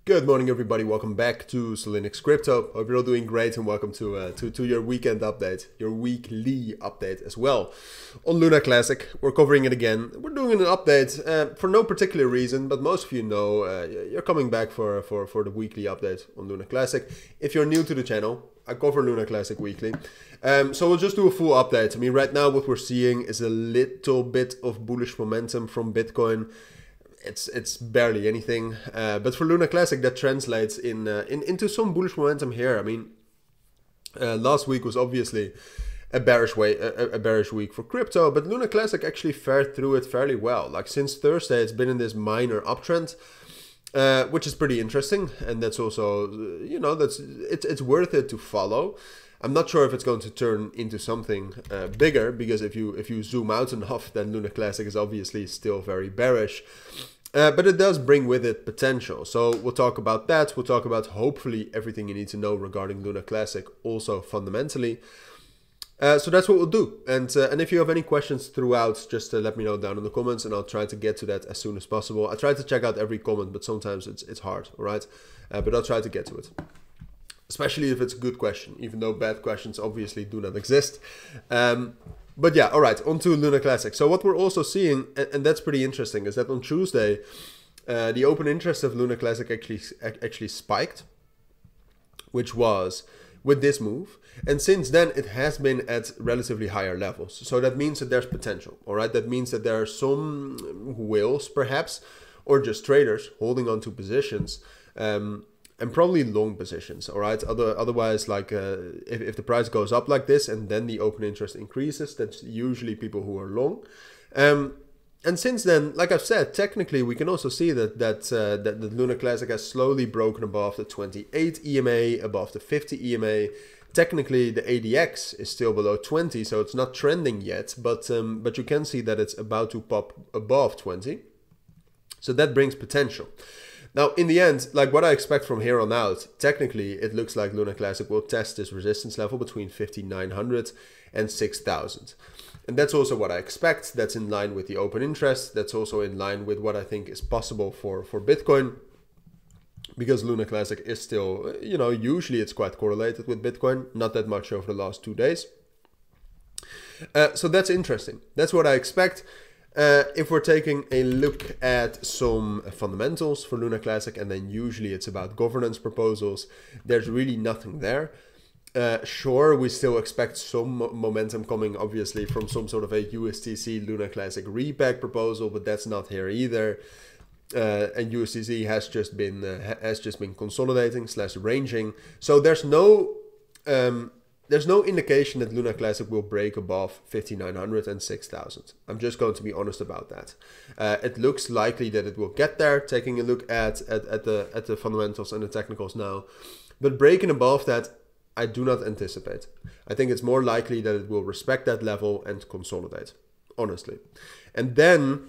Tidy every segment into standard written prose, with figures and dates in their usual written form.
Good morning, everybody. Welcome back to cilinixfxcapital. Hope you're all doing great, and welcome to your weekend update, your weekly update as well. On Luna Classic, we're covering it again. We're doing an update for no particular reason, but most of you know you're coming back for the weekly update on Luna Classic. If you're new to the channel, I cover Luna Classic weekly. So we'll just do a full update. I mean, right now what we're seeing is a little bit of bullish momentum from Bitcoin. It's barely anything, but for Luna Classic that translates into some bullish momentum here. I mean, last week was obviously a bearish week for crypto, but Luna Classic actually fared through it fairly well. Like since Thursday, it's been in this minor uptrend, which is pretty interesting, and that's also, you know, it's worth it to follow. I'm not sure if it's going to turn into something bigger, because if you zoom out enough, then Luna Classic is obviously still very bearish. But it does bring with it potential. So we'll talk about that. We'll talk about hopefully everything you need to know regarding Luna Classic, also fundamentally. So that's what we'll do. And if you have any questions throughout, just let me know down in the comments, and I'll try to get to that as soon as possible. I try to check out every comment, but sometimes it's hard, all right? But I'll try to get to it. Especially if it's a good question, even though bad questions obviously do not exist. But yeah, all right, on to Luna Classic. So what we're also seeing, and that's pretty interesting, is that on Tuesday, the open interest of Luna Classic actually spiked, which was with this move. And since then, it has been at relatively higher levels. So that means that there's potential, all right? That means that there are some whales, perhaps, or just traders holding on to positions, and probably long positions, all right? Otherwise, like if the price goes up like this and then the open interest increases, that's usually people who are long. And since then, like I've said, technically we can also see that Luna Classic has slowly broken above the 28 EMA, above the 50 EMA. Technically, the ADX is still below 20, so it's not trending yet, but you can see that it's about to pop above 20. So that brings potential. Now, in the end, like what I expect from here on out, technically, it looks like Luna Classic will test this resistance level between 5,900 and 6,000. And that's also what I expect. That's in line with the open interest. That's also in line with what I think is possible for Bitcoin. Because Luna Classic is still, you know, usually it's quite correlated with Bitcoin. Not that much over the last 2 days. So that's interesting. That's what I expect. If we're taking a look at some fundamentals for Luna Classic, and then usually it's about governance proposals, there's really nothing there. Sure, we still expect some momentum coming, obviously, from some sort of a USTC Luna Classic repeg proposal, but that's not here either. And USTC has just been consolidating / ranging, so there's no indication that Luna Classic will break above 5,900 and 6,000. I'm just going to be honest about that. It looks likely that it will get there, taking a look at the fundamentals and the technicals now. But breaking above that, I do not anticipate. I think it's more likely that it will respect that level and consolidate, honestly. And then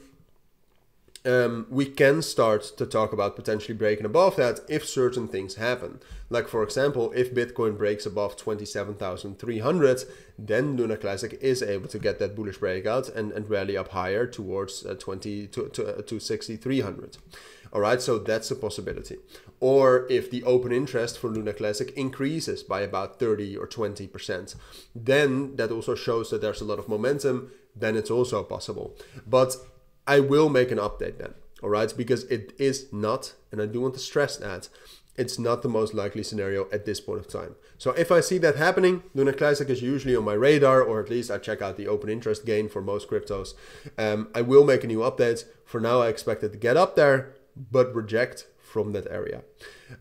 we can start to talk about potentially breaking above that if certain things happen. Like, for example, if Bitcoin breaks above 27,300, then Luna Classic is able to get that bullish breakout and rally up higher towards 6,300. All right, so that's a possibility. Or if the open interest for Luna Classic increases by about 30 or 20%, then that also shows that there's a lot of momentum, then it's also possible. But I will make an update then, all right? Because it is not, and I do want to stress that, it's not the most likely scenario at this point of time. So if I see that happening, Luna Classic is usually on my radar, or at least I check out the open interest gain for most cryptos. I will make a new update. For now, I expect it to get up there, but reject from that area.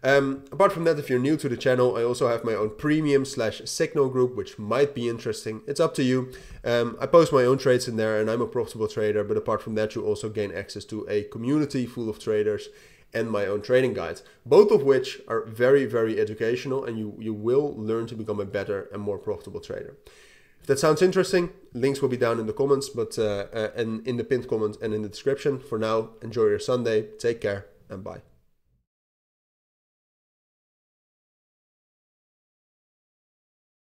Apart from that, if you're new to the channel, I also have my own premium / signal group, which might be interesting. It's up to you. I post my own trades in there, and I'm a profitable trader. But apart from that, you also gain access to a community full of traders and my own trading guide, both of which are very, very educational, and you will learn to become a better and more profitable trader. If that sounds interesting, links will be down in the comments, but and in the pinned comment and in the description. For now, enjoy your Sunday. Take care and bye.